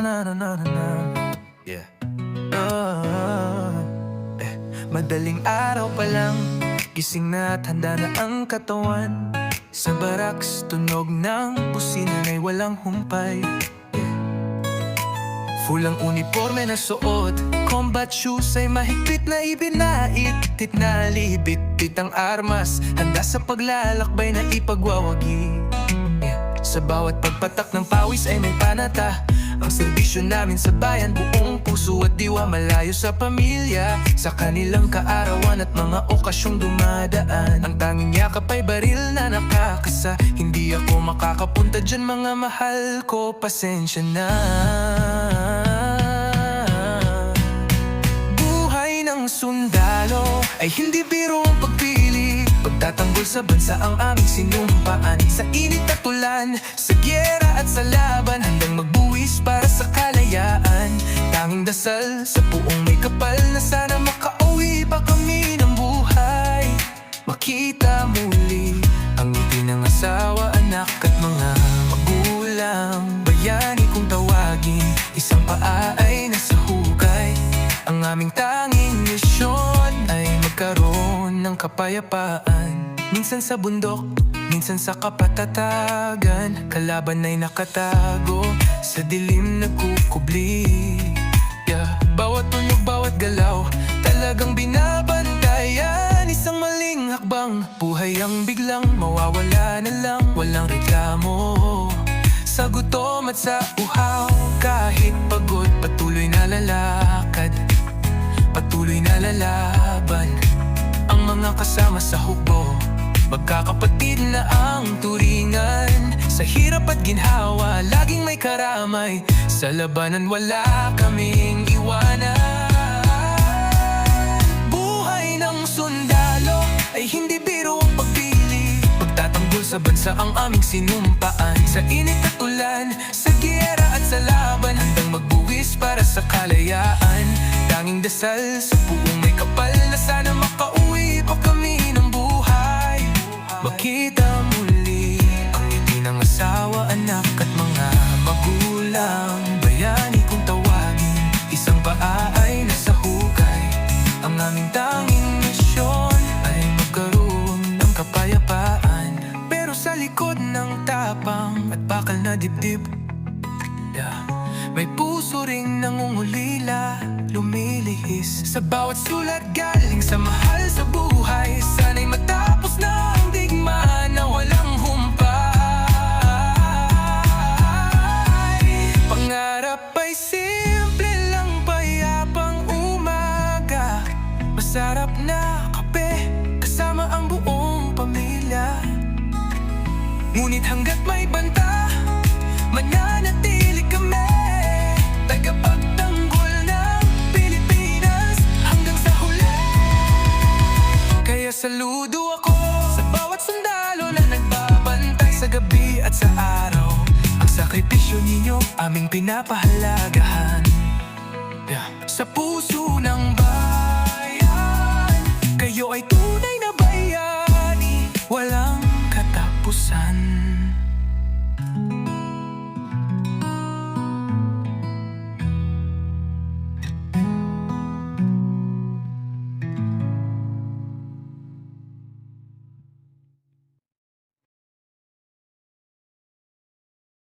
na na na na. Yeah. Madaling araw pa lang, gising na at handa na ang katawan. Sa baraks, tunog ng busina ay walang humpay. Full ang uniforme na suot, combat shoes ay mahigpit na ibinait. Tit na libit-bit ang armas, handa sa paglalakbay na ipagwawagi. Sa bawat pagpatak ng pawis ay may panata. Ang serbisyo namin sa bayan, buong puso at diwa, malayo sa pamilya, sa kanilang kaarawan at mga okasyong dumadaan. Ang tanging yakap ay baril na nakakasa. Hindi ako makakapunta dyan mga mahal ko, pasensya na. Buhay ng sundalo ay hindi biro ang pagpili. Pagtatanggol sa bansa ang aming sinumpaan. Sa init at ulan, sa gyera at sa laban, handang magbuwis para sa kalayaan. Tanging dasal sa puong may kapal na sana makauwi pa kami ng buhay. Makita muli ang ngiti ng asawa, anak at mga magulang. Bayani kung tawagin, isang paa ay nasa hukay. Ang aming tanging misyon ay magkaroon ng kapayapaan. Minsan sa bundok, minsan sa kapatatagan, kalaban ay nakatago sa dilim na kukubli. Bawat tunog, bawat galaw, talagang binabantayan. Isang maling hakbang, buhay ang biglang mawawala na lang, walang reklamo. Sa gutom at sa uhaw, kahit pagod, patuloy na lalakad, patuloy na lalaban. Ang mga kasama sa hukbo, magkakapatid na ang turingan. Sa hirap at ginhawa, laging may karamay. Sa labanan wala kaming iwanan. Buhay ng sundalo ay hindi biro ang pagpili. Pagtatanggol sa bansa ang aming sinumpaan. Sa init at ulan, sa gyera at sa laban, handang magbuwis para sa kalayaan. Tanging dasal sa puong may kapal na sana makauwi pa kami ng buhay. Makita muli ang ngiti ng asawa, anak at mga magulang. Bayani kung tawagin, isang paa ay nasa hukay. Ang aming tanging misyon ay magkaroon ng kapayapaan. Pero sa likod ng tapang at bakal na dibdib, may puso ring nangungulila, lumilihis. Sa bawat sulat galing sa mahal sa buhay, sana'y matapos na ang digmaan na walang humpay. Pangarap ay simple lang, payapang umaga, masarap na kape kasama ang buong pamilya. Ngunit hanggat may banta, mananatili kami, tagapagtanggol ng Pilipinas hanggang sa huli. Kaya saludo ako sa bawat sundalo na nagbabantay sa gabi at sa araw. Ang sakripisyo ninyo aming pinapahalagahan. Sa puso ng bayan, kayo ay tunay na bayani, walang katapusan.